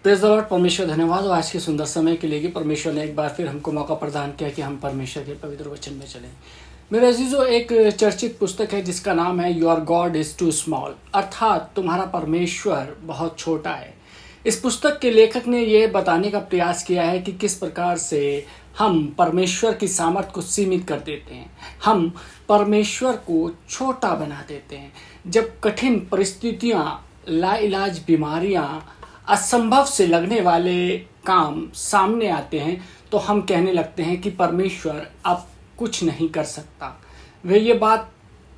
Praise the Lord. परमेश्वर धन्यवाद हो आज के सुंदर समय के लिए कि परमेश्वर ने एक बार फिर हमको मौका प्रदान किया कि हम परमेश्वर के पवित्र वचन में चलें। मेरे अजीजों, एक चर्चित पुस्तक है जिसका नाम है your God is too small, अर्थात तुम्हारा परमेश्वर बहुत छोटा है। इस पुस्तक के लेखक ने यह बताने का प्रयास किया है कि किस प्रकार से हम परमेश्वर की सामर्थ्य को सीमित कर देते हैं, हम परमेश्वर को छोटा बना देते हैं। जब कठिन परिस्थितियाँ, लाइलाज बीमारियाँ, असंभव से लगने वाले काम सामने आते हैं तो हम कहने लगते हैं कि परमेश्वर अब कुछ नहीं कर सकता, वह ये बात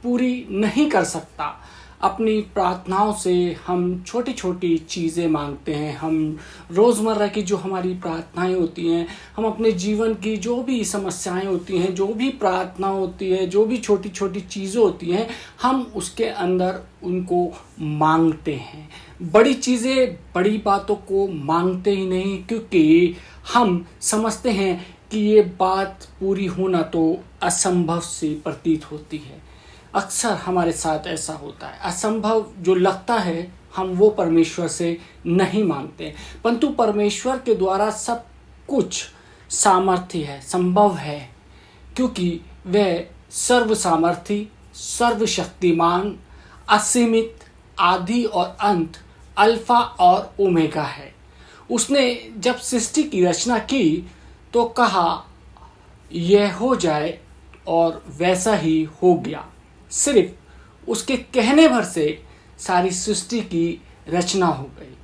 पूरी नहीं कर सकता। अपनी प्रार्थनाओं से हम छोटी छोटी चीज़ें मांगते हैं, हम रोज़मर्रा की जो हमारी प्रार्थनाएं होती हैं, हम अपने जीवन की जो भी समस्याएं होती हैं, जो भी प्रार्थना होती है, जो भी छोटी छोटी चीज़ें होती हैं, हम उसके अंदर उनको मांगते हैं। बड़ी चीज़ें, बड़ी बातों को मांगते ही नहीं, क्योंकि हम समझते हैं कि ये बात पूरी होना तो असंभव सी प्रतीत होती है। अक्सर हमारे साथ ऐसा होता है, असंभव जो लगता है हम वो परमेश्वर से नहीं मांगते, परंतु परमेश्वर के द्वारा सब कुछ सामर्थ्य है, संभव है, क्योंकि वह सर्व सामर्थी, सर्वशक्तिमान, असीमित, आदि और अंत, अल्फा और ओमेगा है। उसने जब सृष्टि की रचना की तो कहा यह हो जाए और वैसा ही हो गया। सिर्फ उसके कहने भर से सारी सृष्टि की रचना हो गई।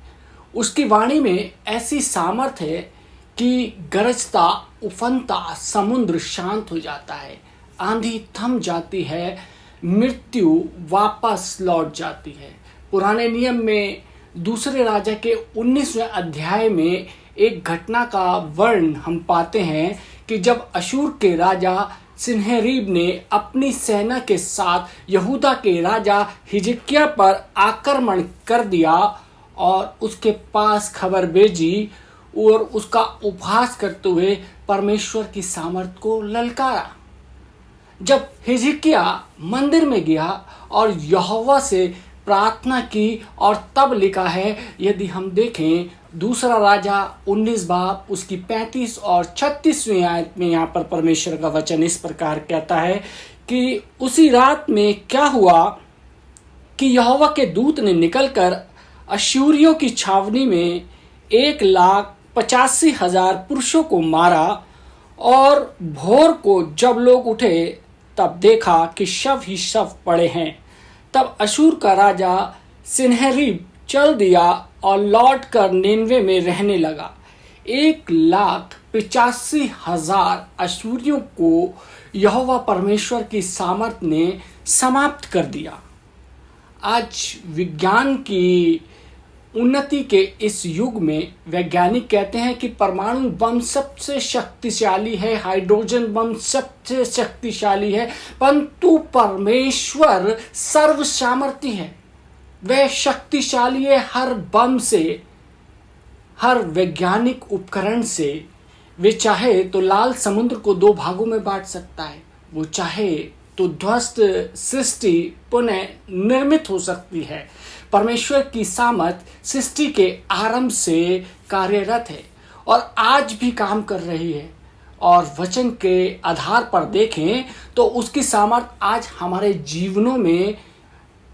उसकी वाणी में ऐसी सामर्थ्य है कि गरजता, उफनता समुद्र शांत हो जाता है, आंधी थम जाती है, मृत्यु वापस लौट जाती है। पुराने नियम में दूसरे राजा के 19वें अध्याय में एक घटना का वर्ण हम पाते हैं कि जब अशूर के राजा सिन्हेरीब ने अपनी सेना के साथ यहूदा के राजा हिजकिय्याह पर आक्रमण कर दिया और उसके पास खबर भेजी और उसका उपहास करते हुए परमेश्वर की सामर्थ्य को ललकारा। जब हिजकिय्याह मंदिर में गया और यहोवा से प्रार्थना की, और तब लिखा है, यदि हम देखें दूसरा राजा 19 बाब उसकी 35 और 36वीं आयत में, यहाँ पर परमेश्वर का वचन इस प्रकार कहता है कि उसी रात में क्या हुआ कि यहोवा के दूत ने निकलकर अश्शूरियों की छावनी में 1,85,000 पुरुषों को मारा, और भोर को जब लोग उठे तब देखा कि शव ही शव पड़े हैं। तब अशूर का राजा सिन्हेरीब चल दिया और लौट कर निनवे में रहने लगा। 1,85,000 अशूरियों को यहोवा परमेश्वर की सामर्थ ने समाप्त कर दिया। आज विज्ञान की उन्नति के इस युग में वैज्ञानिक कहते हैं कि परमाणु बम सबसे शक्तिशाली है, हाइड्रोजन बम सबसे शक्तिशाली है, परंतु परमेश्वर सर्व सामर्थी है। वह शक्तिशाली है हर बम से, हर वैज्ञानिक उपकरण से। वे चाहे तो लाल समुद्र को 2 भागों में बांट सकता है, वो चाहे तो ध्वस्त सृष्टि पुनः निर्मित हो सकती है। परमेश्वर की सामर्थ सृष्टि के आरंभ से कार्यरत है और आज भी काम कर रही है, और वचन के आधार पर देखें तो उसकी सामर्थ आज हमारे जीवनों में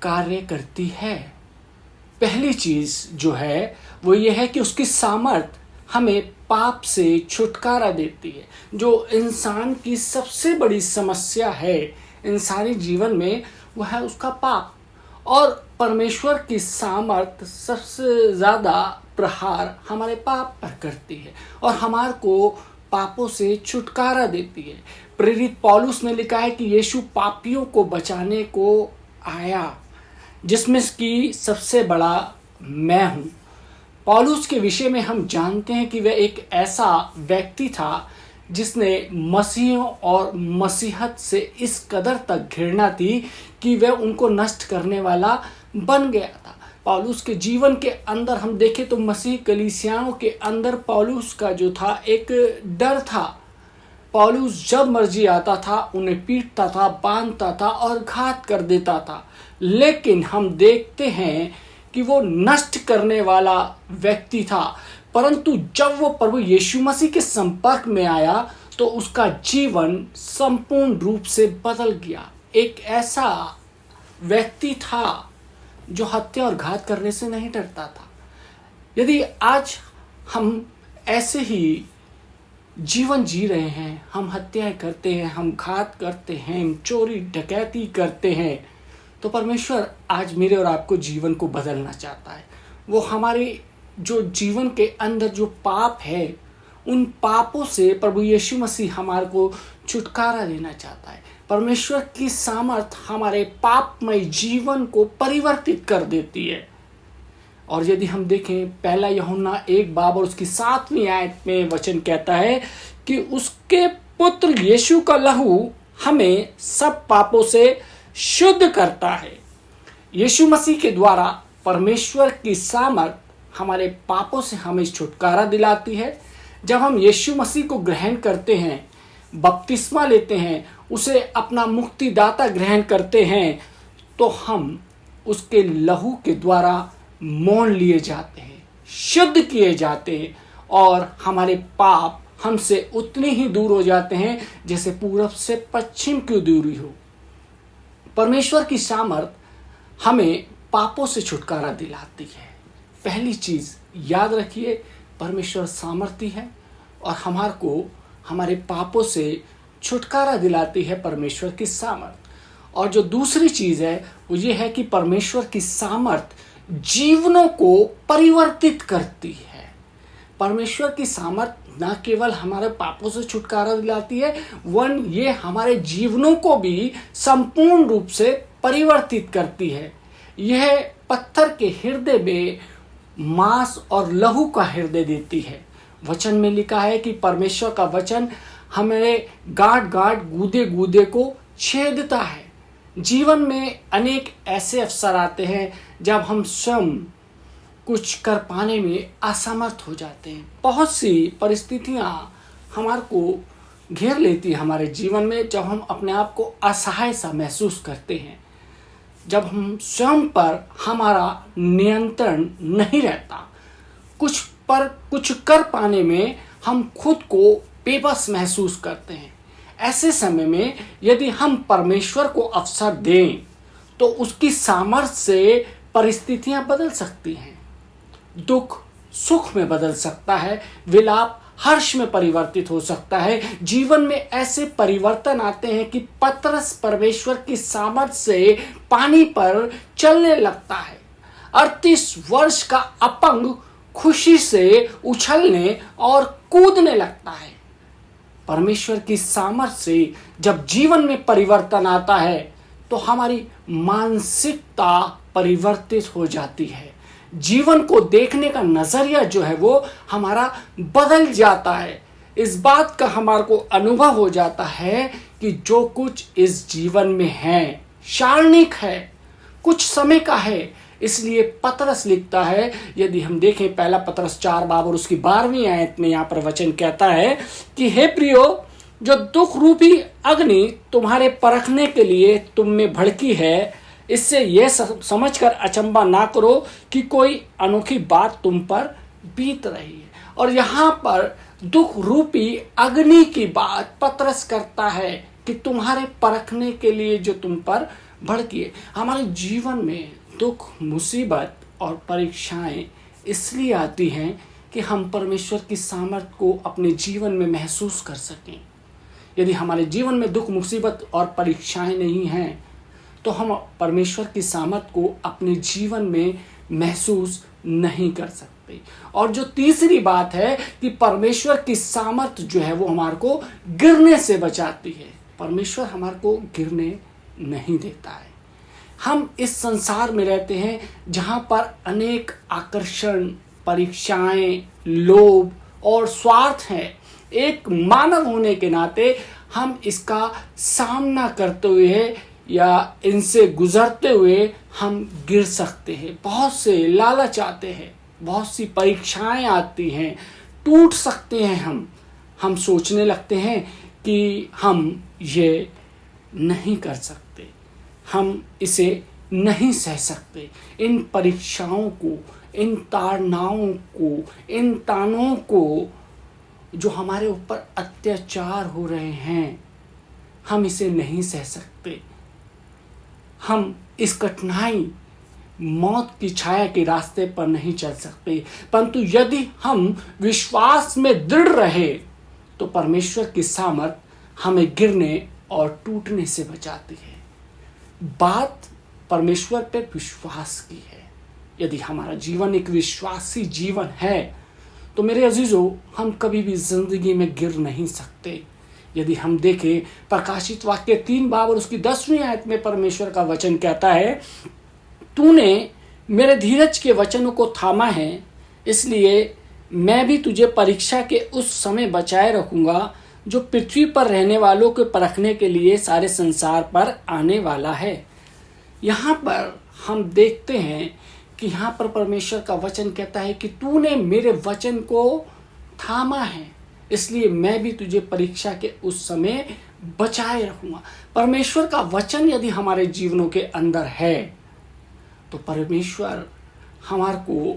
कार्य करती है। पहली चीज जो है वो ये है कि उसकी सामर्थ हमें पाप से छुटकारा देती है। जो इंसान की सबसे बड़ी समस्या है इंसानी जीवन में, वह है उसका पाप, और परमेश्वर की सामर्थ सबसे ज़्यादा प्रहार हमारे पाप पर करती है और हमारे को पापों से छुटकारा देती है। प्रेरित पौलुस ने लिखा है कि यीशु पापियों को बचाने को आया, जिसमें की सबसे बड़ा मैं हूँ। पौलुस के विषय में हम जानते हैं कि वह एक ऐसा व्यक्ति था जिसने मसीहों और मसीहत से इस कदर तक घृणा थी कि वह उनको नष्ट करने वाला बन गया था। पौलुस के जीवन के अंदर हम देखें तो मसीह कलीसियाओं के अंदर पौलुस का जो था एक डर था। पौलुस जब मर्जी आता था उन्हें पीटता था, बांधता था और घात कर देता था। लेकिन हम देखते हैं कि वो नष्ट करने वाला व्यक्ति था, परंतु जब वो प्रभु यीशु मसीह के संपर्क में आया तो उसका जीवन संपूर्ण रूप से बदल गया। एक ऐसा व्यक्ति था जो हत्या और घात करने से नहीं डरता था। यदि आज हम ऐसे ही जीवन जी रहे हैं, हम हत्याएं करते हैं, हम घात करते हैं, हम चोरी डकैती करते हैं, तो परमेश्वर आज मेरे और आपको जीवन को बदलना चाहता है। वो हमारे जो जीवन के अंदर जो पाप है, उन पापों से प्रभु यीशु मसीह हमारे को छुटकारा देना चाहता है। परमेश्वर की सामर्थ हमारे पापमय जीवन को परिवर्तित कर देती है। और यदि हम देखें पहला यूहन्ना 1 और उसकी 7वीं आयत में वचन कहता है कि उसके पुत्र यीशु का लहू हमें सब पापों से शुद्ध करता है। यीशु मसीह के द्वारा परमेश्वर की सामर्थ हमारे पापों से हमें छुटकारा दिलाती है। जब हम यीशु मसीह को ग्रहण करते हैं, बपतिस्मा लेते हैं, उसे अपना मुक्तिदाता ग्रहण करते हैं, तो हम उसके लहू के द्वारा मोल लिए जाते हैं, शुद्ध किए जाते हैं और हमारे पाप हमसे उतने ही दूर हो जाते हैं जैसे पूरब से पश्चिम की दूरी हो। परमेश्वर की सामर्थ हमें पापों से छुटकारा दिलाती है। पहली चीज याद रखिए, परमेश्वर सामर्थी है और हमारे को हमारे पापों से छुटकारा दिलाती है परमेश्वर की सामर्थ। और जो दूसरी चीज है वो ये है कि परमेश्वर की सामर्थ जीवनों को परिवर्तित करती है। परमेश्वर की सामर्थ न केवल हमारे पापों से छुटकारा दिलाती है, वन ये हमारे जीवनों को भी संपूर्ण रूप से परिवर्तित करती है। यह पत्थर के हृदय में मांस और लहू का हृदय देती है। वचन में लिखा है कि परमेश्वर का वचन हमें गांठ गांठ गूदे गूदे को छेदता है। जीवन में अनेक ऐसे अवसर आते हैं जब हम स्वयं कुछ कर पाने में असमर्थ हो जाते हैं। बहुत सी परिस्थितियां हमारे को घेर लेती है हमारे जीवन में, जब हम अपने आप को असहाय सा महसूस करते हैं, जब हम स्वयं पर हमारा नियंत्रण नहीं रहता, कुछ कर पाने में हम खुद को बेबस महसूस करते हैं। ऐसे समय में यदि हम परमेश्वर को अवसर दें तो उसकी सामर्थ्य से परिस्थितियां बदल सकती हैं। दुख सुख में बदल सकता है, विलाप हर्ष में परिवर्तित हो सकता है। जीवन में ऐसे परिवर्तन आते हैं कि पतरस परमेश्वर की सामर्थ्य से पानी पर चलने लगता है। 38 वर्ष का अपंग खुशी से उछलने और कूदने लगता है। परमेश्वर की सामर्थ्य से जब जीवन में परिवर्तन आता है तो हमारी मानसिकता परिवर्तित हो जाती है। जीवन को देखने का नजरिया जो है वो हमारा बदल जाता है। इस बात का हमारे को अनुभव हो जाता है कि जो कुछ इस जीवन में है क्षणिक है, कुछ समय का है। इसलिए पतरस लिखता है, यदि हम देखें पहला पतरस 4 और उसकी 12वीं आयत में यहाँ पर वचन कहता है कि हे प्रियो, जो दुख रूपी अग्नि तुम्हारे परखने के लिए तुम में भड़की है, इससे यह समझकर अचंबा ना करो कि कोई अनोखी बात तुम पर बीत रही है। और यहाँ पर दुख रूपी अग्नि की बात पतरस करता है कि तुम्हारे परखने के लिए जो तुम पर भड़की है। हमारे जीवन में दुख, मुसीबत और परीक्षाएं इसलिए आती हैं कि हम परमेश्वर की सामर्थ को अपने जीवन में महसूस कर सकें। यदि हमारे जीवन में दुख, मुसीबत और परीक्षाएं नहीं हैं तो हम परमेश्वर की सामर्थ को अपने जीवन में महसूस नहीं कर सकते। और जो तीसरी बात है कि परमेश्वर की सामर्थ जो है वो हमारे को गिरने से बचाती है। परमेश्वर हमारे को गिरने नहीं देता है। हम इस संसार में रहते हैं जहां पर अनेक आकर्षण, परीक्षाएं, लोभ और स्वार्थ हैं। एक मानव होने के नाते हम इसका सामना करते हुए या इनसे गुजरते हुए हम गिर सकते हैं। बहुत से लालच आते हैं, बहुत सी परीक्षाएं आती हैं, टूट सकते हैं। हम सोचने लगते हैं कि हम ये नहीं कर सकते, हम इसे नहीं सह सकते इन परीक्षाओं को, इन ताड़नाओं को, इन तानों को जो हमारे ऊपर अत्याचार हो रहे हैं। हम इसे नहीं सह सकते। हम इस कठिनाई, मौत की छाया के रास्ते पर नहीं चल सकते, परंतु यदि हम विश्वास में दृढ़ रहे तो परमेश्वर की सामर्थ हमें गिरने और टूटने से बचाती है। बात परमेश्वर पर विश्वास की है। यदि हमारा जीवन एक विश्वासी जीवन है तो मेरे अजीजों, हम कभी भी जिंदगी में गिर नहीं सकते। यदि हम देखें प्रकाशित वाक्य 3 बाब और उसकी 10वीं आयत में परमेश्वर का वचन कहता है, तूने मेरे धीरज के वचनों को थामा है, इसलिए मैं भी तुझे परीक्षा के उस समय बचाए रखूंगा जो पृथ्वी पर रहने वालों को परखने के लिए सारे संसार पर आने वाला है। यहाँ पर हम देखते हैं कि यहाँ पर परमेश्वर का वचन कहता है कि तूने मेरे वचन को थामा है, इसलिए मैं भी तुझे परीक्षा के उस समय बचाए रखूंगा। परमेश्वर का वचन यदि हमारे जीवनों के अंदर है तो परमेश्वर हमारे को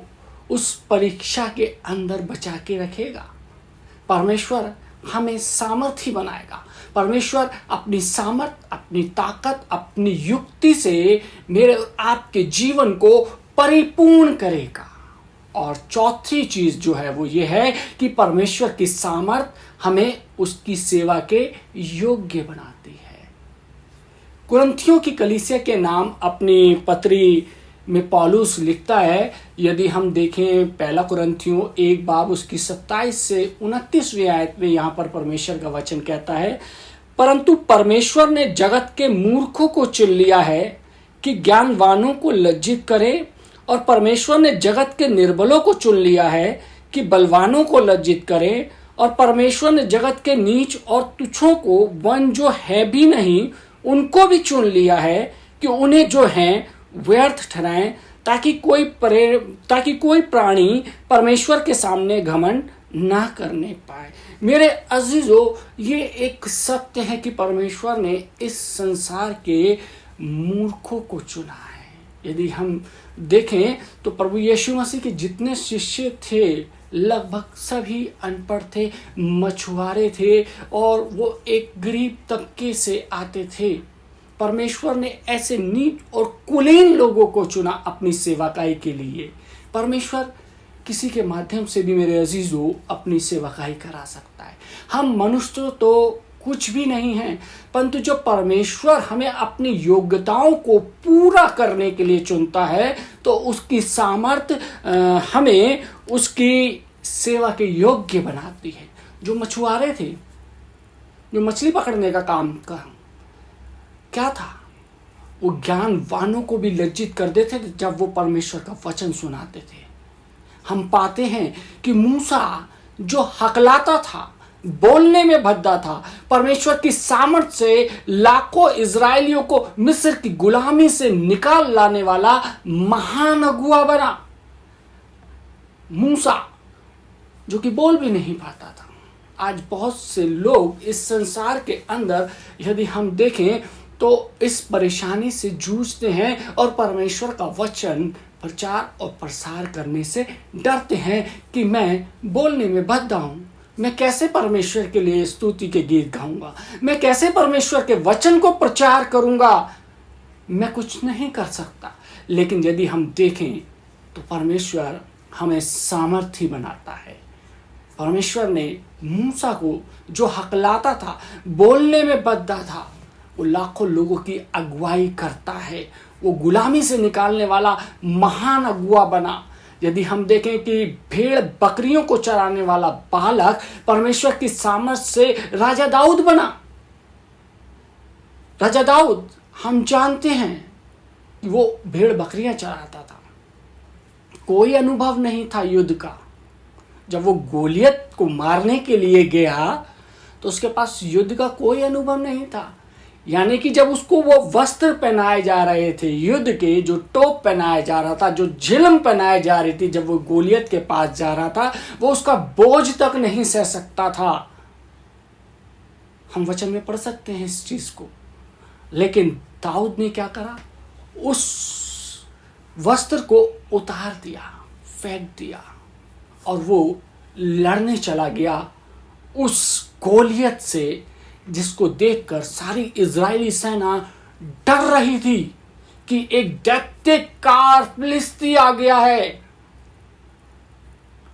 उस परीक्षा के अंदर बचा के रखेगा। परमेश्वर हमें सामर्थी बनाएगा। परमेश्वर अपनी सामर्थ, अपनी ताकत, अपनी युक्ति से मेरे और आपके जीवन को परिपूर्ण करेगा। और चौथी चीज जो है वो ये है कि परमेश्वर की सामर्थ हमें उसकी सेवा के योग्य बनाती है। कुरिन्थियों की कलीसिया के नाम अपनी पत्री में पौलुस लिखता है, यदि हम देखें पहला कुरिन्थियों 1 बाब उसकी 27 से 29वीं आयत में यहाँ पर परमेश्वर का वचन कहता है, परंतु परमेश्वर ने जगत के मूर्खों को चुन लिया है कि ज्ञानवानों को लज्जित करे, और परमेश्वर ने जगत के निर्बलों को चुन लिया है कि बलवानों को लज्जित करे, और परमेश्वर ने जगत के नीच और तुच्छों को, वन जो है भी नहीं, उनको भी चुन लिया है कि उन्हें जो हैं व्यर्थ ठहराएं, ताकि कोई प्राणी परमेश्वर के सामने घमंड ना करने पाए। मेरे अजीजों, ये एक सत्य है कि परमेश्वर ने इस संसार के मूर्खों को चुना है। यदि हम देखें तो प्रभु यीशु मसीह के जितने शिष्य थे लगभग सभी अनपढ़ थे, मछुआरे थे, और वो एक गरीब तबके से आते थे। परमेश्वर ने ऐसे नीच और कुलीन लोगों को चुना अपनी सेवकाई के लिए। परमेश्वर किसी के माध्यम से भी मेरे अजीजों अपनी सेवकाई करा सकता है। हम मनुष्य तो कुछ भी नहीं हैं, परंतु जो परमेश्वर हमें अपनी योग्यताओं को पूरा करने के लिए चुनता है तो उसकी सामर्थ हमें उसकी सेवा के योग्य बनाती है। जो मछुआरे थे, जो मछली पकड़ने का काम क्या था, वो ज्ञानवानों को भी लज्जित कर देते थे जब वो परमेश्वर का वचन सुनाते थे। हम पाते हैं कि मूसा जो हकलाता था, बोलने में भद्दा था, परमेश्वर की सामर्थ से लाखों इजरायलियों को मिस्र की गुलामी से निकाल लाने वाला महान अगुआ बना। मूसा जो कि बोल भी नहीं पाता था। आज बहुत से लोग इस संसार के अंदर यदि हम देखें तो इस परेशानी से जूझते हैं और परमेश्वर का वचन प्रचार और प्रसार करने से डरते हैं कि मैं बोलने में भद्दा हूं, मैं कैसे परमेश्वर के लिए स्तुति के गीत गाऊंगा, मैं कैसे परमेश्वर के वचन को प्रचार करूंगा, मैं कुछ नहीं कर सकता। लेकिन यदि हम देखें तो परमेश्वर हमें सामर्थी बनाता है। परमेश्वर ने मूसा को जो हकलाता था, बोलने में भद्दा था, वो लाखों लोगों की अगुवाई करता है। वो गुलामी से निकालने वाला महान अगुआ बना। यदि हम देखें कि भेड़ बकरियों को चराने वाला बालक परमेश्वर की सामर्थ से राजा दाऊद बना। राजा दाऊद हम जानते हैं कि वो भेड़ बकरियां चराता था, कोई अनुभव नहीं था युद्ध का। जब वो गोलियत को मारने के लिए गया तो उसके पास युद्ध का कोई अनुभव नहीं था। यानी कि जब उसको वो वस्त्र पहनाए जा रहे थे युद्ध के, जो टोप पहनाया जा रहा था, जो झिलम पहनाई जा रही थी, जब वो गोलियत के पास जा रहा था, वो उसका बोझ तक नहीं सह सकता था। हम वचन में पढ़ सकते हैं इस चीज को। लेकिन दाऊद ने क्या करा? उस वस्त्र को उतार दिया, फेंक दिया और वो लड़ने चला गया उस गोलियत से जिसको देखकर सारी इजरायली सेना डर रही थी कि एक दैत्यकार फिलिस्ती आ गया है,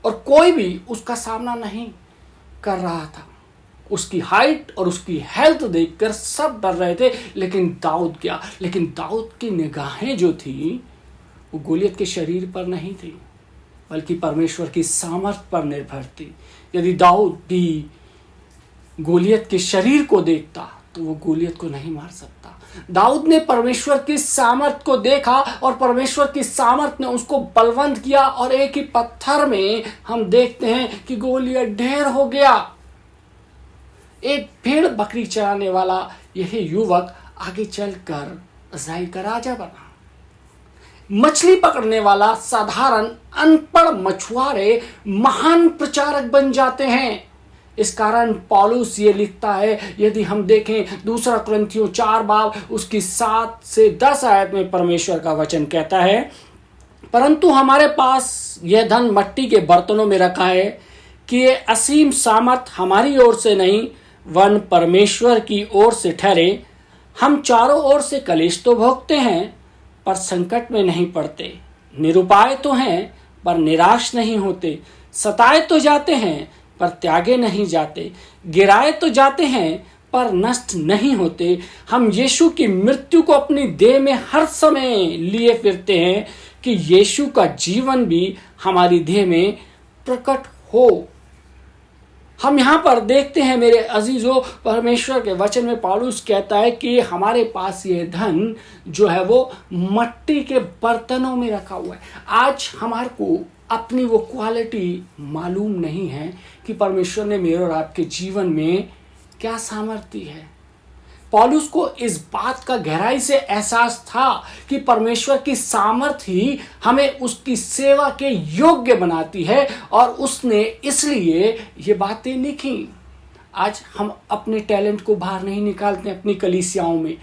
और कोई भी उसका सामना नहीं कर रहा था। उसकी हाइट और उसकी हेल्थ देखकर सब डर रहे थे, लेकिन दाऊद की निगाहें जो थी वो गोलियत के शरीर पर नहीं थी, बल्कि परमेश्वर की सामर्थ पर निर्भर थी। यदि दाऊद भी गोलियत के शरीर को देखता तो वो गोलियत को नहीं मार सकता। दाऊद ने परमेश्वर की सामर्थ को देखा और परमेश्वर की सामर्थ ने उसको बलवंत किया, और एक ही पत्थर में हम देखते हैं कि गोलियत ढेर हो गया। एक भेड़ बकरी चराने वाला यही युवक आगे चलकर इस्राएल का राजा बना। मछली पकड़ने वाला साधारण अनपढ़ मछुआरे महान प्रचारक बन जाते हैं। इस कारण पौलुस ये लिखता है, यदि हम देखें दूसरा कुरिन्थियों 4 बाब उसकी 7 से 10 आयत में परमेश्वर का वचन कहता है, परंतु हमारे पास यह धन मट्टी के बर्तनों में रखा है कि ये असीम सामर्थ हमारी ओर से नहीं वन परमेश्वर की ओर से ठहरे। हम चारों ओर से कलेश तो भोगते हैं पर संकट में नहीं पड़ते, निरुपाय तो हैं पर निराश नहीं होते, सताए तो जाते हैं पर त्यागे नहीं जाते, गिराए तो जाते हैं पर नष्ट नहीं होते। हम यीशु की मृत्यु को अपनी देह में हर समय लिए फिरते हैं कि यीशु का जीवन भी हमारी देह में प्रकट हो। हम यहाँ पर देखते हैं मेरे अजीजों, परमेश्वर के वचन में पौलुस कहता है कि हमारे पास ये धन जो है वो मट्टी के बर्तनों में रखा हुआ है। आज हमारे को अपनी वो क्वालिटी मालूम नहीं है कि परमेश्वर ने मेरे और आपके जीवन में क्या सामर्थ्य है। पौलुस को इस बात का गहराई से एहसास था कि परमेश्वर की सामर्थ्य ही हमें उसकी सेवा के योग्य बनाती है, और उसने इसलिए ये बातें लिखी। आज हम अपने टैलेंट को बाहर नहीं निकालते अपनी कलीसियाओं में।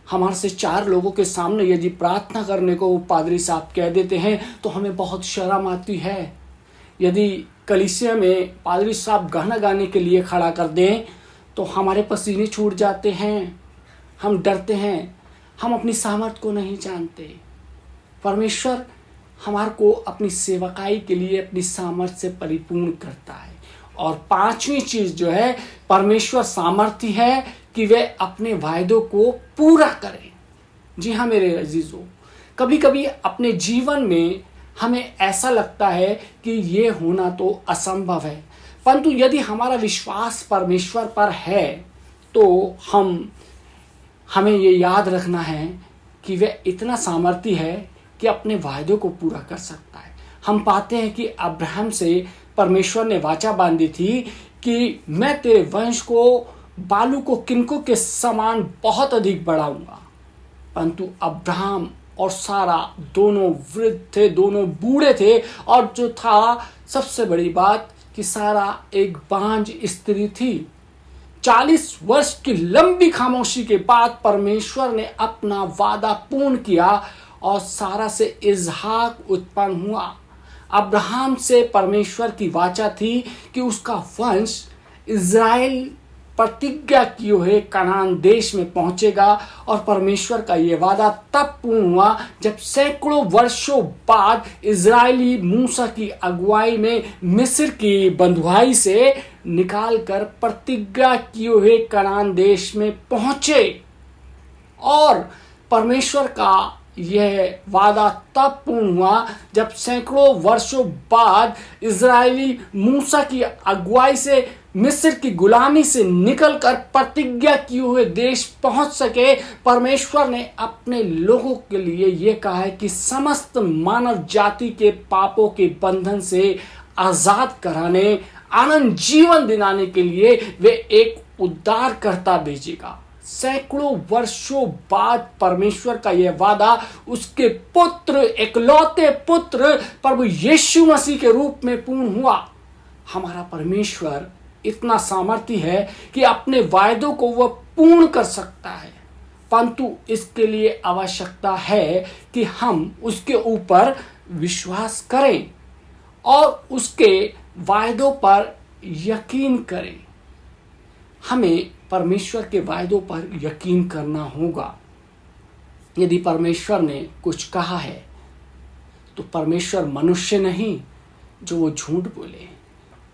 हमारे से 4 लोगों के सामने यदि प्रार्थना करने को वो पादरी साहब कह देते हैं तो हमें बहुत शर्म आती है। यदि कलीसिया में पादरी साहब गाना गाने के लिए खड़ा कर दें तो हमारे पसीने छूट जाते हैं, हम डरते हैं, हम अपनी सामर्थ को नहीं जानते। परमेश्वर हमारे को अपनी सेवकाई के लिए अपनी सामर्थ से परिपूर्ण करता है। और 5वीं चीज जो है, परमेश्वर सामर्थ्य है कि वे अपने वायदों को पूरा करें। जी हाँ मेरे अजीजों, कभी कभी अपने जीवन में हमें ऐसा लगता है कि ये होना तो असंभव है, परंतु यदि हमारा विश्वास परमेश्वर पर है तो हमें ये याद रखना है कि वह इतना सामर्थ्य है कि अपने वायदों को पूरा कर सकता है। हम पाते हैं कि अब्राहम से परमेश्वर ने वाचा बांधी थी कि मैं तेरे वंश को बालू को किनको के समान बहुत अधिक बढ़ाऊंगा, परंतु अब्राहम और सारा दोनों वृद्ध थे, दोनों बूढ़े थे, और जो था सबसे बड़ी बात कि सारा एक बांझ स्त्री थी। 40 वर्ष की लंबी खामोशी के बाद परमेश्वर ने अपना वादा पूर्ण किया और सारा से इसहाक उत्पन्न हुआ। अब्राहम से परमेश्वर की वाचा थी कि उसका वंश इज़राइल प्रतिज्ञा किए हुए कनान देश में पहुंचेगा, और परमेश्वर का यह वादा तब पूर्ण हुआ जब सैकड़ों वर्षों बाद इजरायली मूसा की अगुवाई में मिस्र की बंधुआई से निकालकर प्रतिज्ञा किए हुए कनान देश में पहुंचे। और परमेश्वर का यह वादा तब पूर्ण हुआ जब सैकड़ों वर्षों बाद इजरायली मूसा की अगुवाई से मिस्र की गुलामी से निकलकर प्रतिज्ञा किए हुए देश पहुंच सके। परमेश्वर ने अपने लोगों के लिए यह कहा है कि समस्त मानव जाति के पापों के बंधन से आजाद कराने, आनंद जीवन दिलाने के लिए वे एक उद्धारकर्ता भेजेगा। सैकड़ों वर्षों बाद परमेश्वर का यह वादा उसके पुत्र, इकलौते पुत्र प्रभु यीशु मसीह के रूप में पूर्ण हुआ। हमारा परमेश्वर इतना सामर्थ्य है कि अपने वायदों को वह पूर्ण कर सकता है। परंतु इसके लिए आवश्यकता है कि हम उसके ऊपर विश्वास करें और उसके वायदों पर यकीन करें। हमें परमेश्वर के वायदों पर यकीन करना होगा। यदि परमेश्वर ने कुछ कहा है तो परमेश्वर मनुष्य नहीं जो वो झूठ बोले।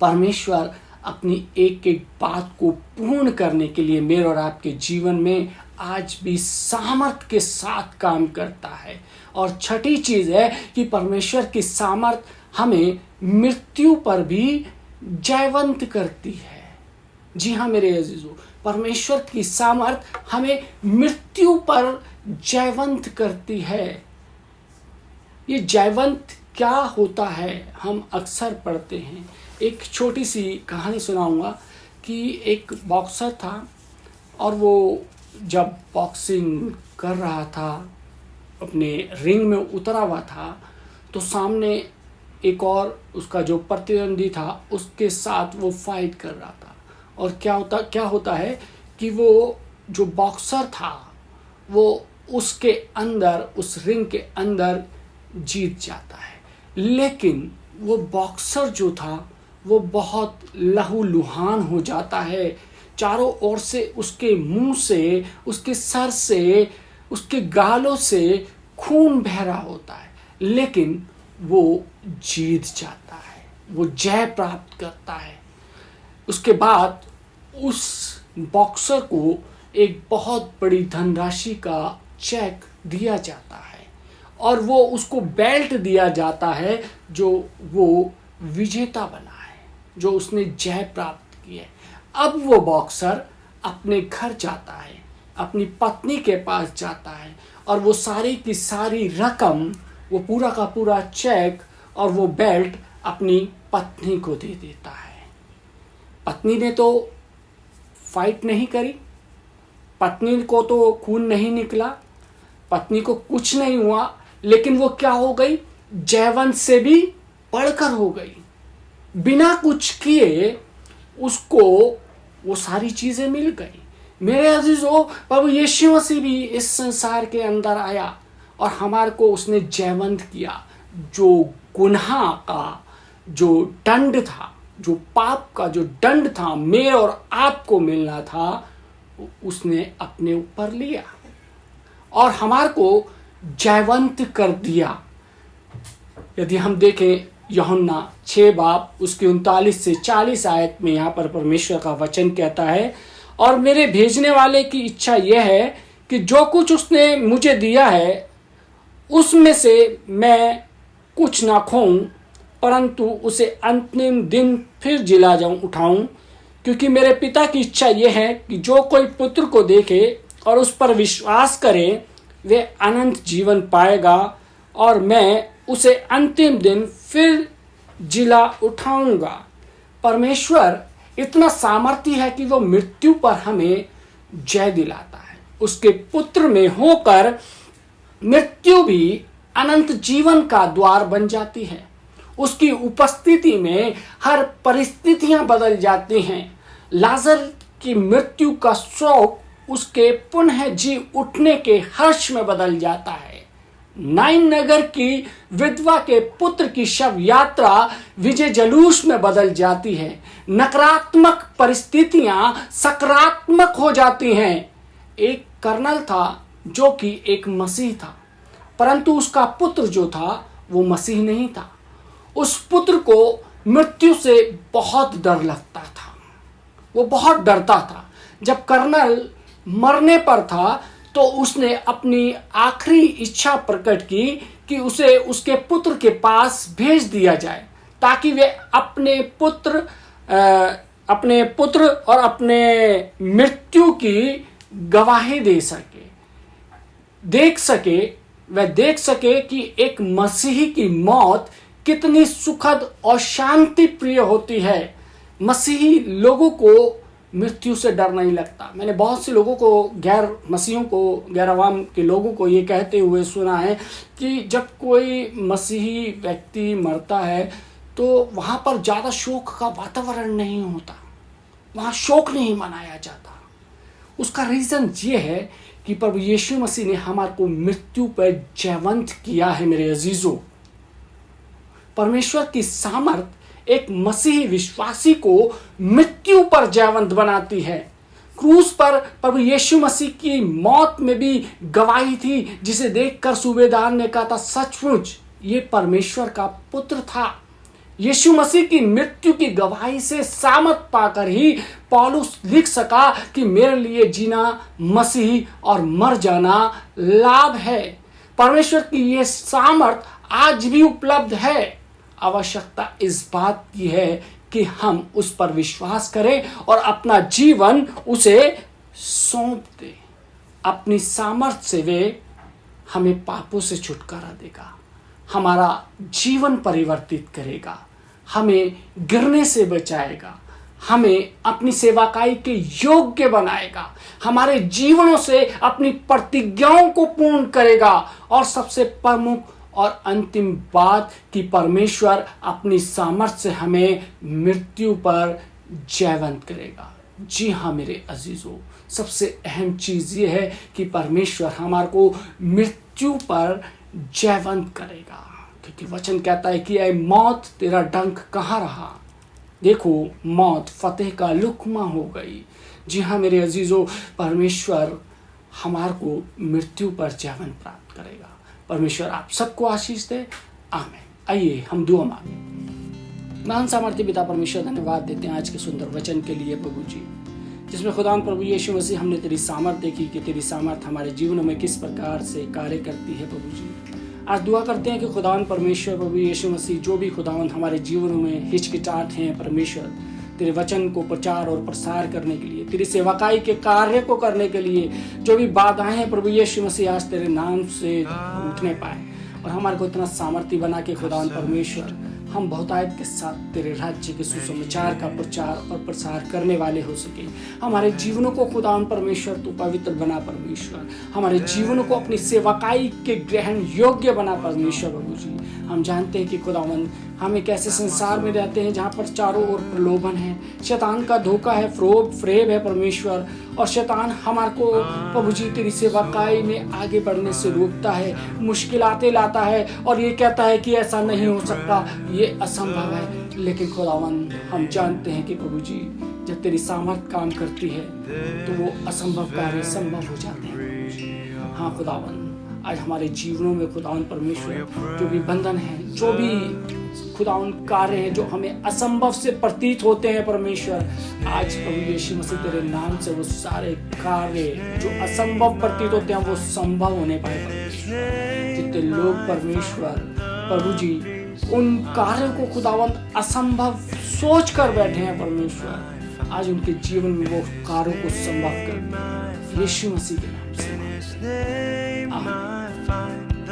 परमेश्वर अपनी एक एक बात को पूर्ण करने के लिए मेरे और आपके जीवन में आज भी सामर्थ के साथ काम करता है। और छठी चीज है कि परमेश्वर की सामर्थ हमें मृत्यु पर भी जयवंत करती है। जी हाँ मेरे अजीजों, परमेश्वर की सामर्थ हमें मृत्यु पर जयवंत करती है। ये जयवंत क्या होता है हम अक्सर पढ़ते हैं। एक छोटी सी कहानी सुनाऊंगा कि एक बॉक्सर था और वो जब बॉक्सिंग कर रहा था, अपने रिंग में उतरा हुआ था, तो सामने एक और उसका जो प्रतिद्वंदी था उसके साथ वो फाइट कर रहा था। और क्या होता है कि वो जो बॉक्सर था वो उसके अंदर, उस रिंग के अंदर जीत जाता है, लेकिन वो बॉक्सर जो था वो बहुत लहूलुहान हो जाता है। चारों ओर से उसके मुंह से, उसके सर से, उसके गालों से खून बह रहा होता है, लेकिन वो जीत जाता है, वो जय प्राप्त करता है। उसके बाद उस बॉक्सर को एक बहुत बड़ी धनराशि का चेक दिया जाता है और वो उसको बेल्ट दिया जाता है जो वो विजेता बना है, जो उसने जय प्राप्त की है। अब वो बॉक्सर अपने घर जाता है, अपनी पत्नी के पास जाता है और वो सारी की सारी रकम, वो पूरा का पूरा चेक और वो बेल्ट अपनी पत्नी को दे देता है। पत्नी ने तो फाइट नहीं करी, पत्नी को तो खून नहीं निकला, पत्नी को कुछ नहीं हुआ, लेकिन वो क्या हो गई, जयवंत से भी बढ़कर हो गई। बिना कुछ किए उसको वो सारी चीजें मिल गई। मेरे अजीजों, प्रभु यीशु मसीह भी इस संसार के अंदर आया और हमारे को उसने जयवंत किया। जो गुनाह का जो दंड था, जो पाप का जो दंड था मेरे और आपको मिलना था, उसने अपने ऊपर लिया और हमारे को जयवंत कर दिया। यदि हम देखें यूहन्ना 6 बाब उसके 39 से 40 आयत में यहाँ पर परमेश्वर का वचन कहता है, और मेरे भेजने वाले की इच्छा यह है कि जो कुछ उसने मुझे दिया है उसमें से मैं कुछ ना खोऊं, परंतु उसे अंतिम दिन फिर जिला उठाऊं। क्योंकि मेरे पिता की इच्छा यह है कि जो कोई पुत्र को देखे और उस पर विश्वास करे वे अनंत जीवन पाएगा, और मैं उसे अंतिम दिन फिर जिला उठाऊंगा। परमेश्वर इतना सामर्थी है कि वो मृत्यु पर हमें जय दिलाता है। उसके पुत्र में होकर मृत्यु भी अनंत जीवन का द्वार बन जाती है। उसकी उपस्थिति में हर परिस्थितियां बदल जाती हैं। लाजर की मृत्यु का शोक उसके पुनः जी उठने के हर्ष में बदल जाता है। नाइन नगर की विधवा के पुत्र की शव यात्रा विजय जुलूस में बदल जाती है। नकारात्मक परिस्थितियां सकारात्मक हो जाती हैं। एक कर्नल था जो कि एक मसीह था, परंतु उसका पुत्र जो था वो मसीह नहीं था। उस पुत्र को मृत्यु से बहुत डर लगता था, वो बहुत डरता था। जब कर्नल मरने पर था तो उसने अपनी आखिरी इच्छा प्रकट की कि उसे उसके पुत्र के पास भेज दिया जाए, ताकि वे अपने पुत्र और अपने मृत्यु की गवाही देख सके कि एक मसीही की मौत कितनी सुखद और शांति प्रिय होती है। मसीही लोगों को मृत्यु से डर नहीं लगता। मैंने बहुत से लोगों को, गैर मसीहों को, गैर अवाम के लोगों को ये कहते हुए सुना है कि जब कोई मसीही व्यक्ति मरता है तो वहाँ पर ज़्यादा शोक का वातावरण नहीं होता, वहाँ शोक नहीं मनाया जाता। उसका रीज़न ये है कि प्रभु यीशु मसीह ने हमारे को मृत्यु पर जयवंत किया है। मेरे अजीजों, परमेश्वर की सामर्थ एक मसीही विश्वासी को मृत्यु पर जयवंत बनाती है। क्रूस पर प्रभु यीशु मसीह की मौत में भी गवाही थी, जिसे देखकर सूबेदार ने कहा था, सचमुच ये परमेश्वर का पुत्र था। यीशु मसीह की मृत्यु की गवाही से सामर्थ पाकर ही पौलुस लिख सका कि मेरे लिए जीना मसीह और मर जाना लाभ है। परमेश्वर की यह सामर्थ आज भी उपलब्ध है। आवश्यकता इस बात की है कि हम उस पर विश्वास करें और अपना जीवन उसे सौंप दें। अपनी सामर्थ से वे हमें पापों से छुटकारा देगा, हमारा जीवन परिवर्तित करेगा, हमें गिरने से बचाएगा, हमें अपनी सेवाकाई के योग्य बनाएगा, हमारे जीवनों से अपनी प्रतिज्ञाओं को पूर्ण करेगा। और सबसे प्रमुख और अंतिम बात कि परमेश्वर अपनी सामर्थ से हमें मृत्यु पर जयवंत करेगा। जी हाँ मेरे अजीजों, सबसे अहम चीज़ ये है कि परमेश्वर हमारे को मृत्यु पर जयवंत करेगा, क्योंकि वचन कहता है कि ऐ मौत तेरा डंक कहाँ रहा। देखो, मौत फतेह का लुकमा हो गई। जी हाँ मेरे अजीजों, परमेश्वर हमारे को मृत्यु पर जयवंत प्राप्त करेगा। परमेश्वर आप सबको आशीष दे, आमीन। आइए हम दुआ मांगें। महान सामर्थ्य पिता परमेश्वर, धन्यवाद देते हैं आज के सुंदर वचन के लिए प्रभु जी, जिसमें खुदा प्रभु यीशु मसीह हमने तेरी सामर्थ देखी कि तेरी सामर्थ हमारे जीवनों में किस प्रकार से कार्य करती है प्रभु जी। आज दुआ करते हैं कि खुदावन परमेश्वर प्रभु यीशु मसीह जो भी खुदावन हमारे जीवनों में हिचकिचाहट हैं परमेश्वर, तेरे वचन को प्रचार और प्रसार करने के लिए, तेरी सेवकाई के कार्य को करने के लिए जो भी बाधाएं हैं प्रभु यीशु मसीह, आज तेरे नाम से उठने पाए और हमारे को इतना सामर्थ्य बना के खुदावन परमेश्वर हम बहुतायत के साथ तेरे राज्य के सुसमाचार का प्रचार और प्रसार करने वाले हो सके। हमारे जीवनों को खुदावन परमेश्वर तू पवित्र बना परमेश्वर, हमारे जीवनों को अपनी सेवकाई के ग्रहण योग्य बना परमेश्वर प्रभु जी। हम जानते हैं कि खुदावन हम एक ऐसे संसार में रहते हैं जहाँ पर चारों ओर प्रलोभन है, शैतान का धोखा है, फ्रेब है परमेश्वर, और शैतान हमारे को प्रभु जी तेरी सेवकाई में आगे बढ़ने से रोकता है, मुश्किलातें लाता है और ये कहता है कि ऐसा नहीं हो सकता, ये असंभव है। लेकिन खुदावन हम जानते हैं कि प्रभु जी जब तेरी सामर्थ काम करती है तो वो असंभव कार्य संभव हो जाते हैं। हाँ खुदावन, आज हमारे जीवनों में खुदावन परमेश्वर जो भी बंधन है, जो भी खुदावन कार्य हैं जो हमें असंभव से प्रतीत होते हैं परमेश्वर, आज प्रभु यीशु मसीह तेरे नाम से वो सारे कार्य जो असंभव प्रतीत होते हैं वो संभव होने पाए परमेश्वर। जितने लोग परमेश्वर प्रभु जी उन कार्यों को खुदावन असंभव सोच कर बैठे हैं परमेश्वर, आज उनके जीवन में वो कार्यों को संभव कर यीशु मसीह के नाम से। आमीन।